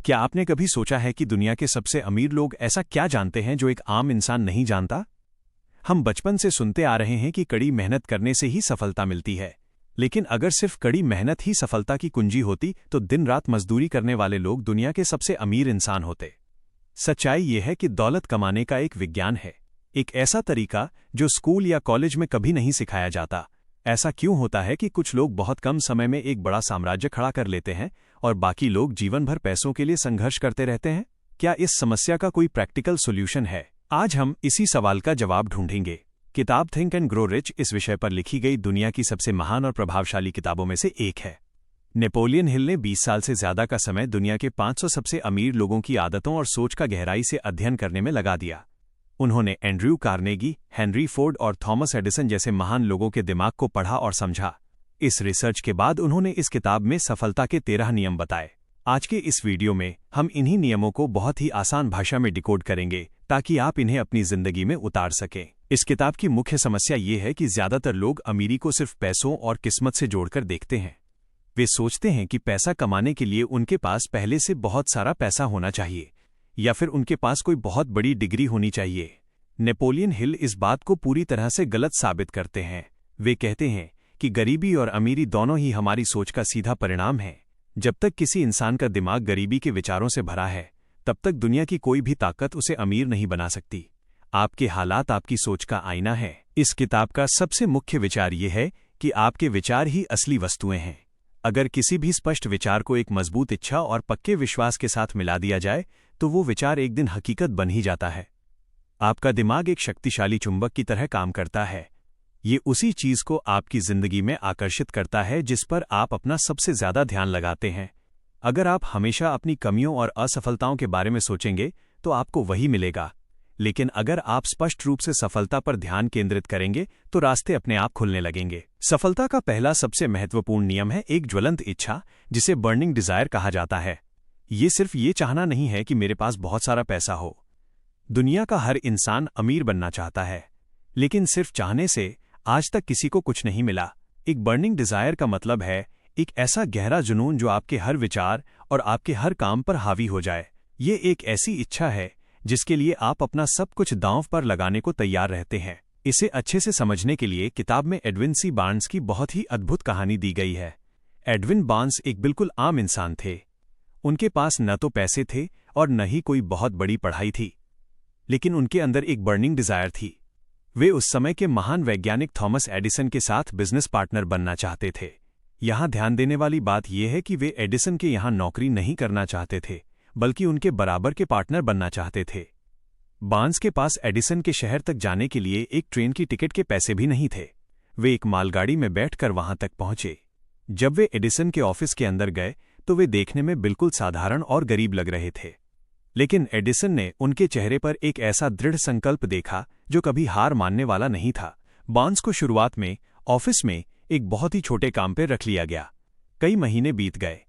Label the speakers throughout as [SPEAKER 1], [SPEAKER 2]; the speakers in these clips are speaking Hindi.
[SPEAKER 1] क्या आपने कभी सोचा है कि दुनिया के सबसे अमीर लोग ऐसा क्या जानते हैं जो एक आम इंसान नहीं जानता? हम बचपन से सुनते आ रहे हैं कि कड़ी मेहनत करने से ही सफलता मिलती है, लेकिन अगर सिर्फ कड़ी मेहनत ही सफलता की कुंजी होती तो दिन रात मजदूरी करने वाले लोग दुनिया के सबसे अमीर इंसान होते। सच्चाई ये है कि दौलत कमाने का एक विज्ञान है, एक ऐसा तरीका जो स्कूल या कॉलेज में कभी नहीं सिखाया जाता। ऐसा क्यों होता है कि कुछ लोग बहुत कम समय में एक बड़ा साम्राज्य खड़ा कर लेते हैं और बाकी लोग जीवन भर पैसों के लिए संघर्ष करते रहते हैं? क्या इस समस्या का कोई प्रैक्टिकल सॉल्यूशन है? आज हम इसी सवाल का जवाब ढूंढेंगे। किताब थिंक एंड ग्रो रिच इस विषय पर लिखी गई दुनिया की सबसे महान और प्रभावशाली किताबों में से एक है। नेपोलियन हिल ने 20 साल से ज्यादा का समय दुनिया के 500 सबसे अमीर लोगों की आदतों और सोच का गहराई से अध्ययन करने में लगा दिया। उन्होंने एंड्रयू कार्नेगी, हेनरी फोर्ड और थॉमस एडिसन जैसे महान लोगों के दिमाग को पढ़ा और समझा। इस रिसर्च के बाद उन्होंने इस किताब में सफलता के 13 नियम बताए। आज के इस वीडियो में हम इन्हीं नियमों को बहुत ही आसान भाषा में डिकोड करेंगे ताकि आप इन्हें अपनी जिंदगी में उतार सकें। इस किताब की मुख्य समस्या ये है कि ज्यादातर लोग अमीरी को सिर्फ पैसों और किस्मत से जोड़कर देखते हैं। वे सोचते हैं कि पैसा कमाने के लिए उनके पास पहले से बहुत सारा पैसा होना चाहिए या फिर उनके पास कोई बहुत बड़ी डिग्री होनी चाहिए। नेपोलियन हिल इस बात को पूरी तरह से गलत साबित करते हैं। वे कहते हैं कि गरीबी और अमीरी दोनों ही हमारी सोच का सीधा परिणाम है। जब तक किसी इंसान का दिमाग गरीबी के विचारों से भरा है, तब तक दुनिया की कोई भी ताकत उसे अमीर नहीं बना सकती। आपके हालात आपकी सोच का आईना है। इस किताब का सबसे मुख्य विचार यह है कि आपके विचार ही असली वस्तुएं हैं। अगर किसी भी स्पष्ट विचार को एक मजबूत इच्छा और पक्के विश्वास के साथ मिला दिया जाए तो वो विचार एक दिन हकीकत बन ही जाता है। आपका दिमाग एक शक्तिशाली चुंबक की तरह काम करता है। ये उसी चीज को आपकी जिंदगी में आकर्षित करता है जिस पर आप अपना सबसे ज्यादा ध्यान लगाते हैं। अगर आप हमेशा अपनी कमियों और असफलताओं के बारे में सोचेंगे तो आपको वही मिलेगा, लेकिन अगर आप स्पष्ट रूप से सफलता पर ध्यान केंद्रित करेंगे तो रास्ते अपने आप खुलने लगेंगे। सफलता का पहला सबसे महत्वपूर्ण नियम है एक ज्वलंत इच्छा, जिसे बर्निंग डिजायर कहा जाता है। ये सिर्फ ये चाहना नहीं है कि मेरे पास बहुत सारा पैसा हो। दुनिया का हर इंसान अमीर बनना चाहता है, लेकिन सिर्फ चाहने से आज तक किसी को कुछ नहीं मिला। एक बर्निंग डिजायर का मतलब है एक ऐसा गहरा जुनून जो आपके हर विचार और आपके हर काम पर हावी हो जाए। ये एक ऐसी इच्छा है जिसके लिए आप अपना सब कुछ दांव पर लगाने को तैयार रहते हैं। इसे अच्छे से समझने के लिए किताब में एडविन सी बार्न्स की बहुत ही अद्भुत कहानी दी गई है। एडविन बार्न्स एक बिल्कुल आम इंसान थे। उनके पास न तो पैसे थे और न ही कोई बहुत बड़ी पढ़ाई थी, लेकिन उनके अंदर एक बर्निंग डिजायर थी। वे उस समय के महान वैज्ञानिक थॉमस एडिसन के साथ बिजनेस पार्टनर बनना चाहते थे। यहां ध्यान देने वाली बात यह है कि वे एडिसन के यहां नौकरी नहीं करना चाहते थे, बल्कि उनके बराबर के पार्टनर बनना चाहते थे। बार्न्स के पास एडिसन के शहर तक जाने के लिए एक ट्रेन की टिकट के पैसे भी नहीं थे। वे एक मालगाड़ी में बैठकर वहां तक पहुंचे। जब वे एडिसन के ऑफिस के अंदर गए तो वे देखने में बिल्कुल साधारण और गरीब लग रहे थे, लेकिन एडिसन ने उनके चेहरे पर एक ऐसा दृढ़ संकल्प देखा जो कभी हार मानने वाला नहीं था। बार्न्स को शुरुआत में ऑफिस में एक बहुत ही छोटे काम पर रख लिया गया। कई महीने बीत गए,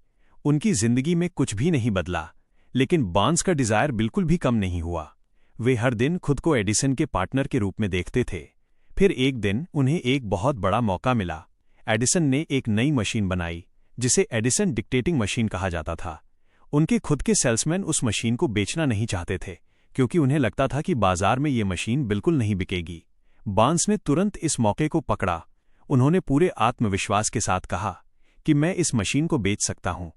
[SPEAKER 1] उनकी जिंदगी में कुछ भी नहीं बदला, लेकिन बार्न्स का डिजायर बिल्कुल भी कम नहीं हुआ। वे हर दिन खुद को एडिसन के पार्टनर के रूप में देखते थे। फिर एक दिन उन्हें एक बहुत बड़ा मौका मिला। एडिसन ने एक नई मशीन बनाई जिसे एडिसन डिक्टेटिंग मशीन कहा जाता था। उनके खुद के सेल्समैन उस मशीन को बेचना नहीं चाहते थे, क्योंकि उन्हें लगता था कि बाजार में ये मशीन बिल्कुल नहीं बिकेगी। बार्न्स ने तुरंत इस मौके को पकड़ा। उन्होंने पूरे आत्मविश्वास के साथ कहा कि मैं इस मशीन को बेच सकता हूं,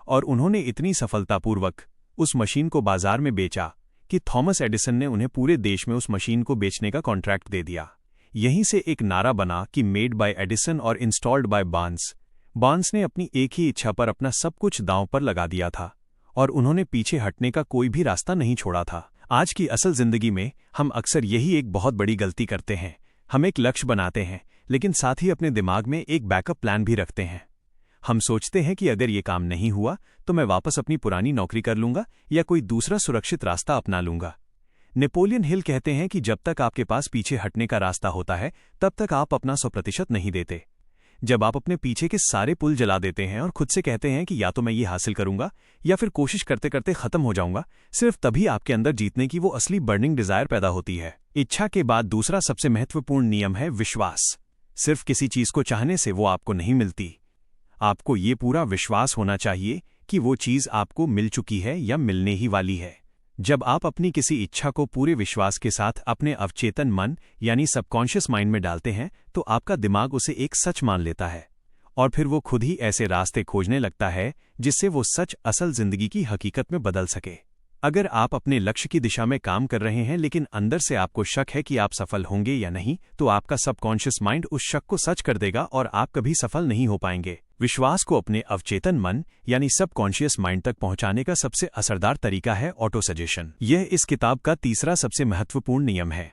[SPEAKER 1] और उन्होंने इतनी सफलतापूर्वक उस मशीन को बाजार में बेचा कि थॉमस एडिसन ने उन्हें पूरे देश में उस मशीन को बेचने का कॉन्ट्रैक्ट दे दिया। यहीं से एक नारा बना कि मेड बाय एडिसन और इंस्टॉल्ड बाय बार्न्स। बार्न्स ने अपनी एक ही इच्छा पर अपना सब कुछ दांव पर लगा दिया था और उन्होंने पीछे हटने का कोई भी रास्ता नहीं छोड़ा था। आज की असल जिंदगी में हम अक्सर यही एक बहुत बड़ी गलती करते हैं। हम एक लक्ष्य बनाते हैं, लेकिन साथ ही अपने दिमाग में एक बैकअप प्लान भी रखते हैं। हम सोचते हैं कि अगर ये काम नहीं हुआ तो मैं वापस अपनी पुरानी नौकरी कर लूंगा या कोई दूसरा सुरक्षित रास्ता अपना लूंगा। नेपोलियन हिल कहते हैं कि जब तक आपके पास पीछे हटने का रास्ता होता है, तब तक आप अपना 100% नहीं देते। जब आप अपने पीछे के सारे पुल जला देते हैं और खुद से कहते हैं कि या तो मैं ये हासिल करूंगा या फिर कोशिश करते करते खत्म हो जाऊंगा, सिर्फ तभी आपके अंदर जीतने की वो असली बर्निंग डिजायर पैदा होती है। इच्छा के बाद दूसरा सबसे महत्वपूर्ण नियम है विश्वास। सिर्फ किसी चीज को चाहने से वो आपको नहीं मिलती। आपको ये पूरा विश्वास होना चाहिए कि वो चीज़ आपको मिल चुकी है या मिलने ही वाली है। जब आप अपनी किसी इच्छा को पूरे विश्वास के साथ अपने अवचेतन मन यानी सबकॉन्शियस माइंड में डालते हैं तो आपका दिमाग उसे एक सच मान लेता है और फिर वो खुद ही ऐसे रास्ते खोजने लगता है जिससे वो सच असल जिंदगी की हकीकत में बदल सके। अगर आप अपने लक्ष्य की दिशा में काम कर रहे हैं लेकिन अंदर से आपको शक है कि आप सफल होंगे या नहीं, तो आपका सबकॉन्शियस माइंड उस शक को सच कर देगा और आप कभी सफल नहीं हो पाएंगे। विश्वास को अपने अवचेतन मन यानी सबकॉन्शियस माइंड तक पहुंचाने का सबसे असरदार तरीका है ऑटो सजेशन। यह इस किताब का तीसरा सबसे महत्वपूर्ण नियम है।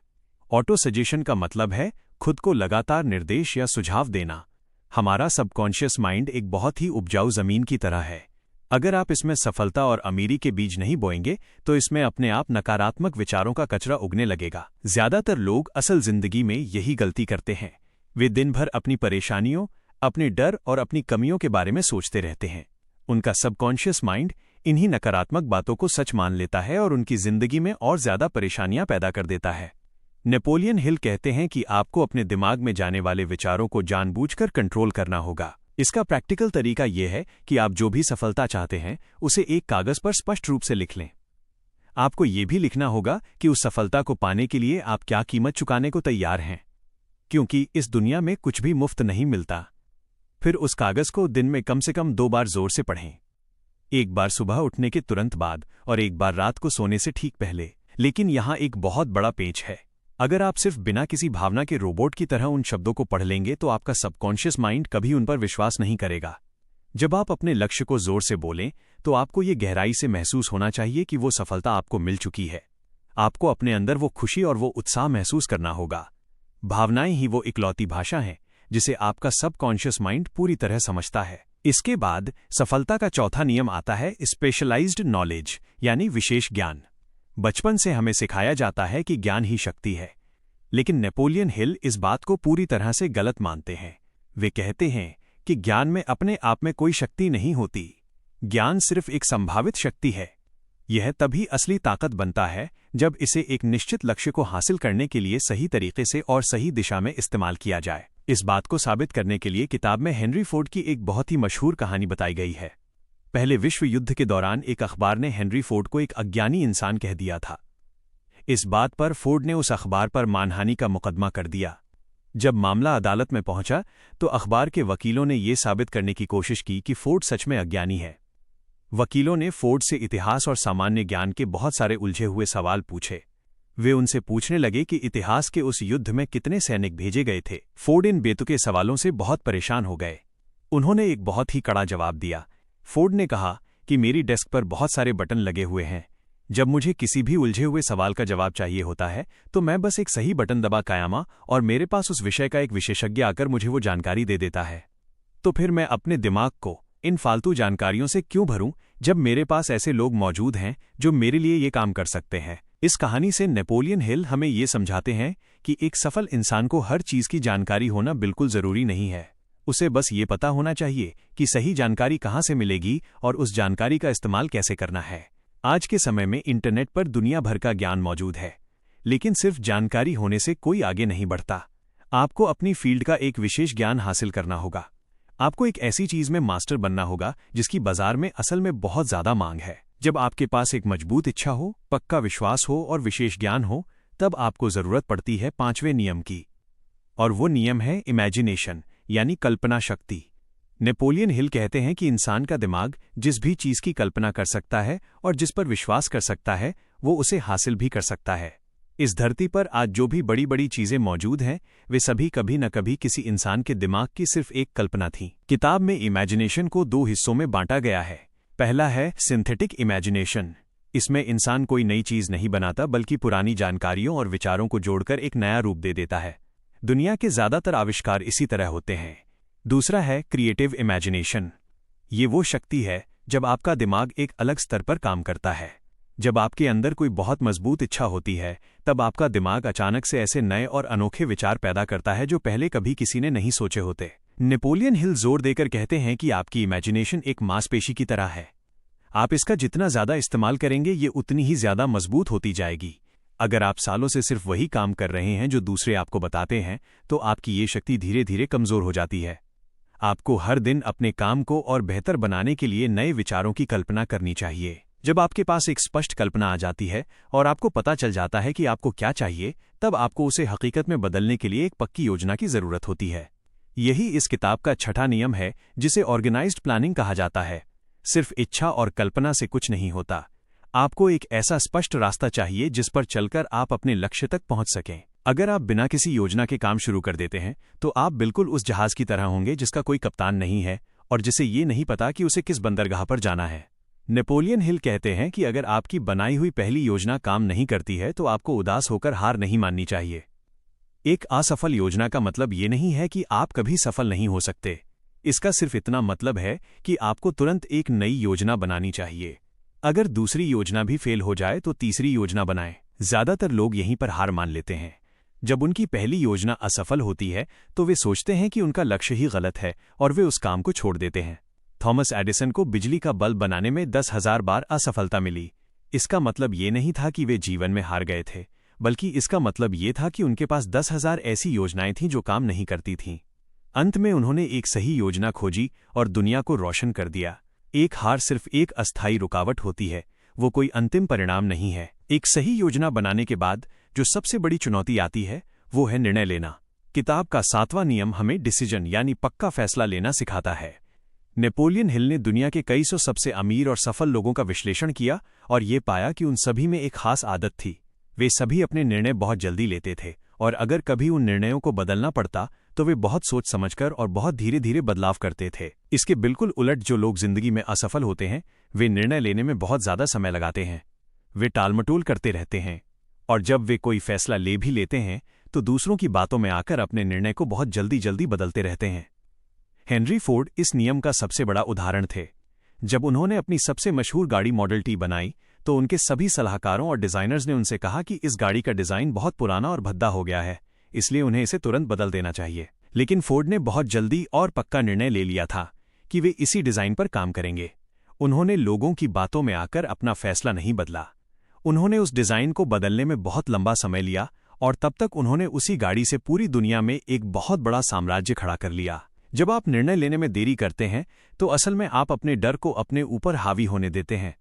[SPEAKER 1] ऑटो सजेशन का मतलब है खुद को लगातार निर्देश या सुझाव देना। हमारा सबकॉन्शियस माइंड एक बहुत ही उपजाऊ जमीन की तरह है। अगर आप इसमें सफलता और अमीरी के बीज नहीं बोएंगे तो इसमें अपने आप नकारात्मक विचारों का कचरा उगने लगेगा। ज्यादातर लोग असल जिंदगी में यही गलती करते हैं। वे दिन भर अपनी परेशानियों, अपने डर और अपनी कमियों के बारे में सोचते रहते हैं। उनका सबकॉन्शियस माइंड इन्हीं नकारात्मक बातों को सच मान लेता है और उनकी जिंदगी में और ज्यादा परेशानियां पैदा कर देता है। नेपोलियन हिल कहते हैं कि आपको अपने दिमाग में जाने वाले विचारों को जानबूझकर कंट्रोल करना होगा। इसका प्रैक्टिकल तरीका यह है कि आप जो भी सफलता चाहते हैं उसे एक कागज पर स्पष्ट रूप से लिख लें। आपको यह भी लिखना होगा कि उस सफलता को पाने के लिए आप क्या कीमत चुकाने को तैयार हैं, क्योंकि इस दुनिया में कुछ भी मुफ्त नहीं मिलता। फिर उस कागज को दिन में कम से कम 2 बार जोर से पढ़ें, एक बार सुबह उठने के तुरंत बाद और एक बार रात को सोने से ठीक पहले। लेकिन यहां एक बहुत बड़ा पेच है। अगर आप सिर्फ बिना किसी भावना के रोबोट की तरह उन शब्दों को पढ़ लेंगे तो आपका सबकॉन्शियस माइंड कभी उन पर विश्वास नहीं करेगा। जब आप अपने लक्ष्य को जोर से बोलें तो आपको ये गहराई से महसूस होना चाहिए कि वो सफलता आपको मिल चुकी है। आपको अपने अंदर वो खुशी और वो उत्साह महसूस करना होगा। भावनाएं ही वो इकलौती भाषा हैं जिसे आपका सबकॉन्शियस माइंड पूरी तरह समझता है। इसके बाद सफलता का चौथा नियम आता है स्पेशलाइज्ड नॉलेज यानी विशेष ज्ञान। बचपन से हमें सिखाया जाता है कि ज्ञान ही शक्ति है, लेकिन नेपोलियन हिल इस बात को पूरी तरह से गलत मानते हैं। वे कहते हैं कि ज्ञान में अपने आप में कोई शक्ति नहीं होती। ज्ञान सिर्फ एक संभावित शक्ति है। यह तभी असली ताकत बनता है जब इसे एक निश्चित लक्ष्य को हासिल करने के लिए सही तरीके से और सही दिशा में इस्तेमाल किया जाए। इस बात को साबित करने के लिए किताब में हेनरी फोर्ड की एक बहुत ही मशहूर कहानी बताई गई है। पहले विश्व युद्ध के दौरान एक अखबार ने हेनरी फोर्ड को एक अज्ञानी इंसान कह दिया था। इस बात पर फोर्ड ने उस अखबार पर मानहानि का मुकदमा कर दिया। जब मामला अदालत में पहुंचा तो अखबार के वकीलों ने यह साबित करने की कोशिश की कि फोर्ड सच में अज्ञानी है। वकीलों ने फोर्ड से इतिहास और सामान्य ज्ञान के बहुत सारे उलझे हुए सवाल पूछे। वे उनसे पूछने लगे कि इतिहास के उस युद्ध में कितने सैनिक भेजे गए थे। फोर्ड इन बेतुके सवालों से बहुत परेशान हो गए। उन्होंने एक बहुत ही कड़ा जवाब दिया। फोर्ड ने कहा कि मेरी डेस्क पर बहुत सारे बटन लगे हुए हैं। जब मुझे किसी भी उलझे हुए सवाल का जवाब चाहिए होता है तो मैं बस एक सही बटन दबा कायामा और मेरे पास उस विषय का एक विशेषज्ञ आकर मुझे वो जानकारी दे देता है। तो फिर मैं अपने दिमाग को इन फालतू जानकारियों से क्यों भरूं जब मेरे पास ऐसे लोग मौजूद हैं जो मेरे लिए ये काम कर सकते हैं। इस कहानी से नेपोलियन हिल हमें ये समझाते हैं कि एक सफल इंसान को हर चीज की जानकारी होना बिल्कुल जरूरी नहीं है। उसे बस ये पता होना चाहिए कि सही जानकारी कहाँ से मिलेगी और उस जानकारी का इस्तेमाल कैसे करना है। आज के समय में इंटरनेट पर दुनिया भर का ज्ञान मौजूद है, लेकिन सिर्फ जानकारी होने से कोई आगे नहीं बढ़ता। आपको अपनी फील्ड का एक विशेष ज्ञान हासिल करना होगा। आपको एक ऐसी चीज में मास्टर बनना होगा जिसकी बाजार में असल में बहुत ज्यादा मांग है। जब आपके पास एक मजबूत इच्छा हो, पक्का विश्वास हो और विशेष ज्ञान हो, तब आपको जरूरत पड़ती है 5वें नियम की, और वो नियम है इमेजिनेशन यानी कल्पना शक्ति। नेपोलियन हिल कहते हैं कि इंसान का दिमाग जिस भी चीज की कल्पना कर सकता है और जिस पर विश्वास कर सकता है वो उसे हासिल भी कर सकता है। इस धरती पर आज जो भी बड़ी बड़ी चीजें मौजूद हैं वे सभी कभी न कभी किसी इंसान के दिमाग की सिर्फ एक कल्पना थी। किताब में इमेजिनेशन को 2 हिस्सों में बांटा गया है। पहला है सिंथेटिक इमेजिनेशन। इसमें इंसान कोई नई चीज नहीं बनाता बल्कि पुरानी जानकारियों और विचारों को जोड़कर एक नया रूप दे देता है। दुनिया के ज्यादातर आविष्कार इसी तरह होते हैं। दूसरा है क्रिएटिव इमेजिनेशन। ये वो शक्ति है जब आपका दिमाग एक अलग स्तर पर काम करता है। जब आपके अंदर कोई बहुत मजबूत इच्छा होती है तब आपका दिमाग अचानक से ऐसे नए और अनोखे विचार पैदा करता है जो पहले कभी किसी ने नहीं सोचे होते। नेपोलियन हिल जोर देकर कहते हैं कि आपकी इमेजिनेशन एक मांसपेशी की तरह है। आप इसका जितना ज्यादा इस्तेमाल करेंगे ये उतनी ही ज्यादा मजबूत होती जाएगी। अगर आप सालों से सिर्फ वही काम कर रहे हैं जो दूसरे आपको बताते हैं तो आपकी ये शक्ति धीरे धीरे कमजोर हो जाती है। आपको हर दिन अपने काम को और बेहतर बनाने के लिए नए विचारों की कल्पना करनी चाहिए। जब आपके पास एक स्पष्ट कल्पना आ जाती है और आपको पता चल जाता है कि आपको क्या चाहिए, तब आपको उसे हकीकत में बदलने के लिए एक पक्की योजना की जरूरत होती है। यही इस किताब का छठा नियम है, जिसे ऑर्गेनाइज्ड प्लानिंग कहा जाता है। सिर्फ इच्छा और कल्पना से कुछ नहीं होता। आपको एक ऐसा स्पष्ट रास्ता चाहिए जिस पर चलकर आप अपने लक्ष्य तक पहुंच सकें। अगर आप बिना किसी योजना के काम शुरू कर देते हैं तो आप बिल्कुल उस जहाज की तरह होंगे जिसका कोई कप्तान नहीं है और जिसे ये नहीं पता कि उसे किस बंदरगाह पर जाना है। नेपोलियन हिल कहते हैं कि अगर आपकी बनाई हुई पहली योजना काम नहीं करती है तो आपको उदास होकर हार नहीं माननी चाहिए। एक असफल योजना का मतलब ये नहीं है कि आप कभी सफल नहीं हो सकते। इसका सिर्फ इतना मतलब है कि आपको तुरंत एक नई योजना बनानी चाहिए। अगर दूसरी योजना भी फेल हो जाए तो तीसरी योजना बनाएं। ज्यादातर लोग यहीं पर हार मान लेते हैं। जब उनकी पहली योजना असफल होती है तो वे सोचते हैं कि उनका लक्ष्य ही गलत है और वे उस काम को छोड़ देते हैं। थॉमस एडिसन को बिजली का बल्ब बनाने में 10,000 बार असफलता मिली। इसका मतलब ये नहीं था कि वे जीवन में हार गए थे, बल्कि इसका मतलब ये था कि उनके पास 10,000 ऐसी योजनाएं थीं जो काम नहीं करती थीं। अंत में उन्होंने एक सही योजना खोजी और दुनिया को रोशन कर दिया। एक हार सिर्फ एक अस्थायी रुकावट होती है, वो कोई अंतिम परिणाम नहीं है। एक सही योजना बनाने के बाद जो सबसे बड़ी चुनौती आती है वो है निर्णय लेना। किताब का 7वां नियम हमें डिसीजन यानी पक्का फैसला लेना सिखाता है। नेपोलियन हिल ने दुनिया के कई सौ सबसे अमीर और सफल लोगों का विश्लेषण किया और ये पाया कि उन सभी में एक खास आदत थी। वे सभी अपने निर्णय बहुत जल्दी लेते थे और अगर कभी उन निर्णयों को बदलना पड़ता तो वे बहुत सोच समझकर और बहुत धीरे धीरे बदलाव करते थे। इसके बिल्कुल उलट जो लोग जिंदगी में असफल होते हैं वे निर्णय लेने में बहुत ज्यादा समय लगाते हैं। वे टालमटोल करते रहते हैं और जब वे कोई फैसला ले भी लेते हैं तो दूसरों की बातों में आकर अपने निर्णय को बहुत जल्दी बदलते रहते हैं। हेनरी फोर्ड इस नियम का सबसे बड़ा उदाहरण थे। जब उन्होंने अपनी सबसे मशहूर गाड़ी मॉडल टी बनाई तो उनके सभी सलाहकारों और डिजाइनर्स ने उनसे कहा कि इस गाड़ी का डिजाइन बहुत पुराना और भद्दा हो गया है, इसलिए उन्हें इसे तुरंत बदल देना चाहिए। लेकिन फोर्ड ने बहुत जल्दी और पक्का निर्णय ले लिया था कि वे इसी डिजाइन पर काम करेंगे। उन्होंने लोगों की बातों में आकर अपना फैसला नहीं बदला। उन्होंने उस डिजाइन को बदलने में बहुत लंबा समय लिया और तब तक उन्होंने उसी गाड़ी से पूरी दुनिया में एक बहुत बड़ा साम्राज्य खड़ा कर लिया। जब आप निर्णय लेने में देरी करते हैं तो असल में आप अपने डर को अपने ऊपर हावी होने देते हैं।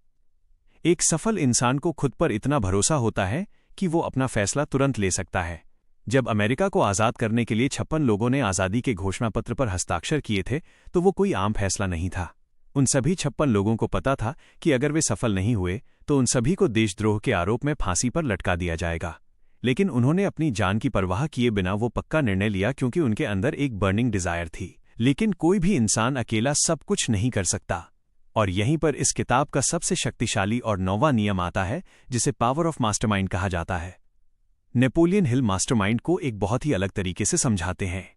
[SPEAKER 1] एक सफल इंसान को खुद पर इतना भरोसा होता है कि वो अपना फैसला तुरंत ले सकता है। जब अमेरिका को आज़ाद करने के लिए 56 लोगों ने आज़ादी के घोषणापत्र पर हस्ताक्षर किए थे तो वो कोई आम फैसला नहीं था। उन सभी 56 लोगों को पता था कि अगर वे सफल नहीं हुए तो उन सभी को देशद्रोह के आरोप में फांसी पर लटका दिया जाएगा। लेकिन उन्होंने अपनी जान की परवाह किए बिना वो पक्का निर्णय लिया क्योंकि उनके अंदर एक बर्निंग डिजायर थी। लेकिन कोई भी इंसान अकेला सब कुछ नहीं कर सकता। और यहीं पर इस किताब का सबसे शक्तिशाली और 9वां नियम आता है जिसे पावर ऑफ मास्टरमाइंड कहा जाता है। नेपोलियन हिल मास्टरमाइंड को एक बहुत ही अलग तरीके से समझाते हैं।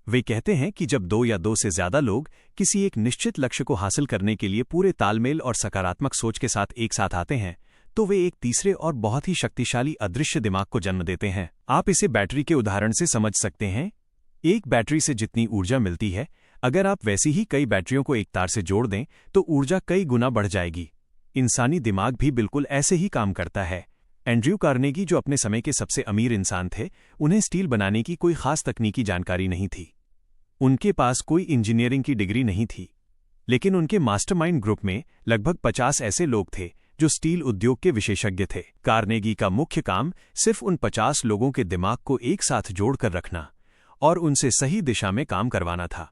[SPEAKER 1] वे कहते हैं कि जब 2 या 2 से ज्यादा लोग किसी एक निश्चित लक्ष्य को हासिल करने के लिए पूरे तालमेल और सकारात्मक सोच के साथ एक साथ आते हैं तो वे एक तीसरे और बहुत ही शक्तिशाली अदृश्य दिमाग को जन्म देते हैं। आप इसे बैटरी के उदाहरण से समझ सकते हैं। एक बैटरी से जितनी ऊर्जा मिलती है, अगर आप वैसी ही कई बैटरियों को एक तार से जोड़ दें तो ऊर्जा कई गुना बढ़ जाएगी। इंसानी दिमाग भी बिल्कुल ऐसे ही काम करता है। एंड्रयू कार्नेगी जो अपने समय के सबसे अमीर इंसान थे, उन्हें स्टील बनाने की कोई खास तकनीकी जानकारी नहीं थी। उनके पास कोई इंजीनियरिंग की डिग्री नहीं थी। लेकिन उनके मास्टरमाइंड ग्रुप में लगभग 50 ऐसे लोग थे जो स्टील उद्योग के विशेषज्ञ थे। कार्नेगी का मुख्य काम सिर्फ उन 50 लोगों के दिमाग को एक साथ जोड़कर रखना और उनसे सही दिशा में काम करवाना था।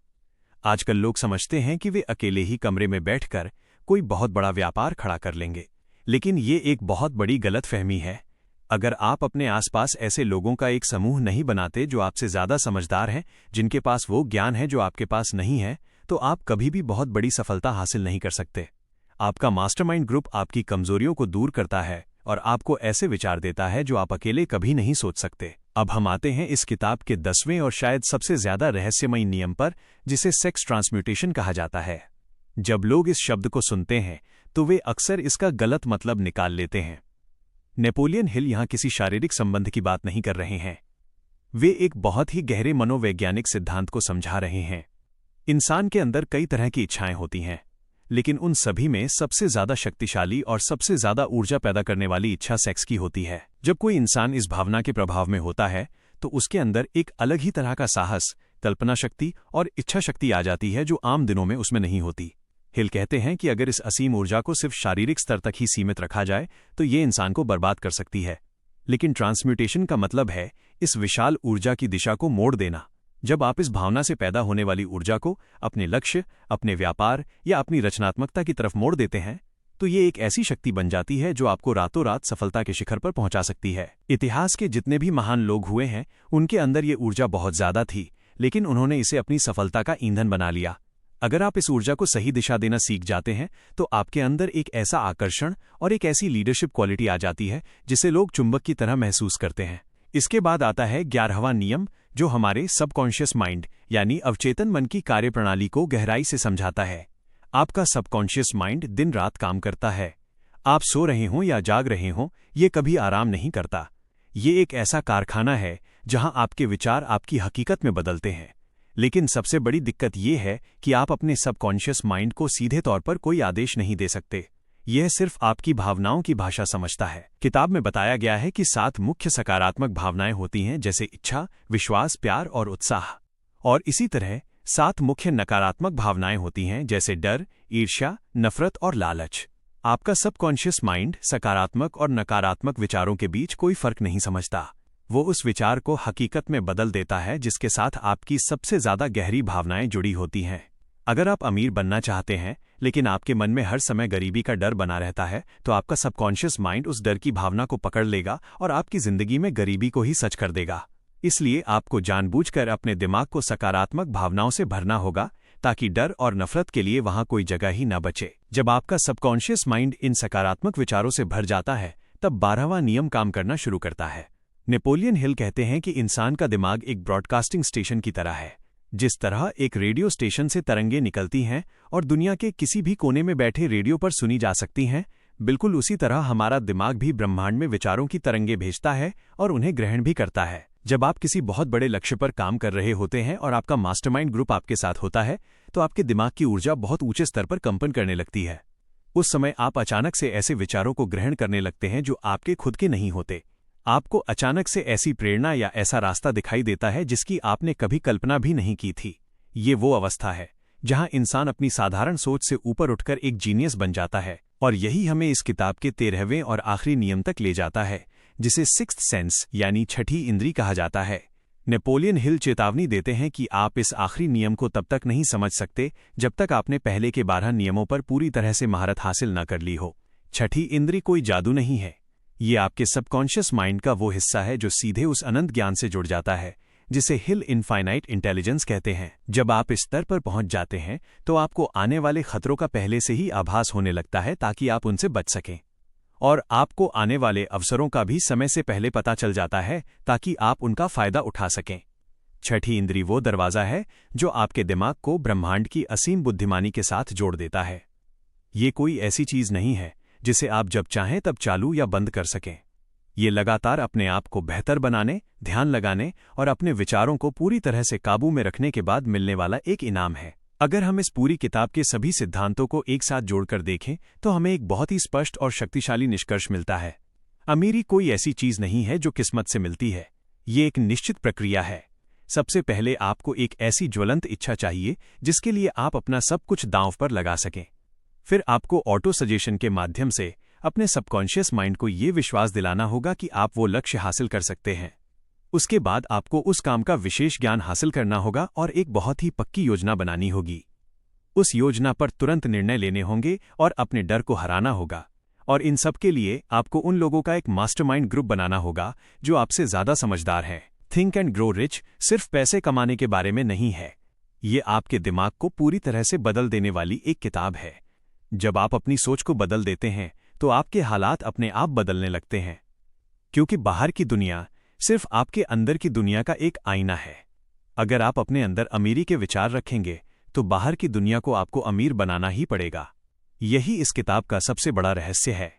[SPEAKER 1] आजकल लोग समझते हैं कि वे अकेले ही कमरे में बैठकर कोई बहुत बड़ा व्यापार खड़ा कर लेंगे, लेकिन ये एक बहुत बड़ी गलतफहमी है। अगर आप अपने आसपास ऐसे लोगों का एक समूह नहीं बनाते जो आपसे ज्यादा समझदार हैं, जिनके पास वो ज्ञान है जो आपके पास नहीं है, तो आप कभी भी बहुत बड़ी सफलता हासिल नहीं कर सकते। आपका मास्टरमाइंड ग्रुप आपकी कमजोरियों को दूर करता है और आपको ऐसे विचार देता है जो आप अकेले कभी नहीं सोच सकते। अब हम आते हैं इस किताब के 10वें और शायद सबसे ज्यादा रहस्यमयी नियम पर, जिसे सेक्स ट्रांसम्यूटेशन कहा जाता है। जब लोग इस शब्द को सुनते हैं तो वे अक्सर इसका गलत मतलब निकाल लेते हैं। नेपोलियन हिल यहां किसी शारीरिक संबंध की बात नहीं कर रहे हैं। वे एक बहुत ही गहरे मनोवैज्ञानिक सिद्धांत को समझा रहे हैं। इंसान के अंदर कई तरह की इच्छाएं होती हैं, लेकिन उन सभी में सबसे ज्यादा शक्तिशाली और सबसे ज्यादा ऊर्जा पैदा करने वाली इच्छा सेक्स की होती है। जब कोई इंसान इस भावना के प्रभाव में होता है तो उसके अंदर एक अलग ही तरह का साहस, कल्पना शक्ति और इच्छा शक्ति आ जाती है जो आम दिनों में उसमें नहीं होती। हिल कहते हैं कि अगर इस असीम ऊर्जा को सिर्फ शारीरिक स्तर तक ही सीमित रखा जाए तो ये इंसान को बर्बाद कर सकती है। लेकिन ट्रांसम्यूटेशन का मतलब है इस विशाल ऊर्जा की दिशा को मोड़ देना। जब आप इस भावना से पैदा होने वाली ऊर्जा को अपने लक्ष्य, अपने व्यापार या अपनी रचनात्मकता की तरफ मोड़ देते हैं तो ये एक ऐसी शक्ति बन जाती है जो आपको रातों रात सफलता के शिखर पर पहुंचा सकती है। इतिहास के जितने भी महान लोग हुए हैं उनके अंदर ये ऊर्जा बहुत ज्यादा थी, लेकिन उन्होंने इसे अपनी सफलता का ईंधन बना लिया। अगर आप इस ऊर्जा को सही दिशा देना सीख जाते हैं तो आपके अंदर एक ऐसा आकर्षण और एक ऐसी लीडरशिप क्वालिटी आ जाती है जिसे लोग चुंबक की तरह महसूस करते हैं। इसके बाद आता है 11वां नियम, जो हमारे सबकॉन्शियस माइंड यानी अवचेतन मन की कार्यप्रणाली को गहराई से समझाता है। आपका सबकॉन्शियस माइंड दिन रात काम करता है। आप सो रहे हों या जाग रहे हों, ये कभी आराम नहीं करता। ये एक ऐसा कारखाना है जहां आपके विचार आपकी हकीकत में बदलते हैं। लेकिन सबसे बड़ी दिक्कत ये है कि आप अपने सबकॉन्शियस माइंड को सीधे तौर पर कोई आदेश नहीं दे सकते। यह सिर्फ आपकी भावनाओं की भाषा समझता है। किताब में बताया गया है कि 7 मुख्य सकारात्मक भावनाएं होती हैं, जैसे इच्छा, विश्वास, प्यार और उत्साह। और इसी तरह 7 मुख्य नकारात्मक भावनाएं होती हैं, जैसे डर, ईर्ष्या, नफरत और लालच। आपका सबकॉन्शियस माइंड सकारात्मक और नकारात्मक विचारों के बीच कोई फर्क नहीं समझता। वो उस विचार को हकीकत में बदल देता है जिसके साथ आपकी सबसे ज्यादा गहरी भावनाएं जुड़ी होती हैं। अगर आप अमीर बनना चाहते हैं लेकिन आपके मन में हर समय गरीबी का डर बना रहता है तो आपका सबकॉन्शियस माइंड उस डर की भावना को पकड़ लेगा और आपकी जिंदगी में गरीबी को ही सच कर देगा। इसलिए आपको जानबूझकर अपने दिमाग को सकारात्मक भावनाओं से भरना होगा ताकि डर और नफरत के लिए वहां कोई जगह ही न बचे। जब आपका सबकॉन्शियस माइंड इन सकारात्मक विचारों से भर जाता है तब 12वां नियम काम करना शुरू करता है। नेपोलियन हिल कहते हैं कि इंसान का दिमाग एक ब्रॉडकास्टिंग स्टेशन की तरह है। जिस तरह एक रेडियो स्टेशन से तरंगें निकलती हैं और दुनिया के किसी भी कोने में बैठे रेडियो पर सुनी जा सकती हैं, बिल्कुल उसी तरह हमारा दिमाग भी ब्रह्मांड में विचारों की तरंगें भेजता है और उन्हें ग्रहण भी करता है। जब आप किसी बहुत बड़े लक्ष्य पर काम कर रहे होते हैं और आपका मास्टरमाइंड ग्रुप आपके साथ होता है तो आपके दिमाग की ऊर्जा बहुत ऊंचे स्तर पर कंपन करने लगती है। उस समय आप अचानक से ऐसे विचारों को ग्रहण करने लगते हैं जो आपके खुद के नहीं होते। आपको अचानक से ऐसी प्रेरणा या ऐसा रास्ता दिखाई देता है जिसकी आपने कभी कल्पना भी नहीं की थी। ये वो अवस्था है जहां इंसान अपनी साधारण सोच से ऊपर उठकर एक जीनियस बन जाता है। और यही हमें इस किताब के 13वें और आखिरी नियम तक ले जाता है, जिसे सिक्स्थ सेंस यानी छठी इंद्री कहा जाता है। नेपोलियन हिल चेतावनी देते हैं कि आप इस आखिरी नियम को तब तक नहीं समझ सकते जब तक आपने पहले के 12 नियमों पर पूरी तरह से महारत हासिल न कर ली हो। छठी इंद्री कोई जादू नहीं है, ये आपके सबकॉन्शियस माइंड का वो हिस्सा है जो सीधे उस अनंत ज्ञान से जुड़ जाता है जिसे हिल इनफाइनाइट इंटेलिजेंस कहते हैं। जब आप इस स्तर पर पहुंच जाते हैं तो आपको आने वाले खतरों का पहले से ही आभास होने लगता है ताकि आप उनसे बच सकें, और आपको आने वाले अवसरों का भी समय से पहले पता चल जाता है ताकि आप उनका फायदा उठा सकें। छठी इंद्री वो दरवाजा है जो आपके दिमाग को ब्रह्मांड की असीम बुद्धिमानी के साथ जोड़ देता है। ये कोई ऐसी चीज नहीं है जिसे आप जब चाहें तब चालू या बंद कर सकें। ये लगातार अपने आप को बेहतर बनाने, ध्यान लगाने और अपने विचारों को पूरी तरह से काबू में रखने के बाद मिलने वाला एक इनाम है। अगर हम इस पूरी किताब के सभी सिद्धांतों को एक साथ जोड़कर देखें तो हमें एक बहुत ही स्पष्ट और शक्तिशाली निष्कर्ष मिलता है। अमीरी कोई ऐसी चीज नहीं है जो किस्मत से मिलती है, ये एक निश्चित प्रक्रिया है। सबसे पहले आपको एक ऐसी ज्वलंत इच्छा चाहिए जिसके लिए आप अपना सब कुछ दांव पर लगा सकें। फिर आपको ऑटो सजेशन के माध्यम से अपने सबकॉन्शियस माइंड को ये विश्वास दिलाना होगा कि आप वो लक्ष्य हासिल कर सकते हैं। उसके बाद आपको उस काम का विशेष ज्ञान हासिल करना होगा और एक बहुत ही पक्की योजना बनानी होगी। उस योजना पर तुरंत निर्णय लेने होंगे और अपने डर को हराना होगा। और इन सब के लिए आपको उन लोगों का एक मास्टरमाइंड ग्रुप बनाना होगा जो आपसे ज्यादा समझदार हैं। थिंक एंड ग्रो रिच सिर्फ पैसे कमाने के बारे में नहीं है, ये आपके दिमाग को पूरी तरह से बदल देने वाली एक किताब है। जब आप अपनी सोच को बदल देते हैं तो आपके हालात अपने आप बदलने लगते हैं, क्योंकि बाहर की दुनिया सिर्फ आपके अंदर की दुनिया का एक आईना है। अगर आप अपने अंदर अमीरी के विचार रखेंगे तो बाहर की दुनिया को आपको अमीर बनाना ही पड़ेगा। यही इस किताब का सबसे बड़ा रहस्य है।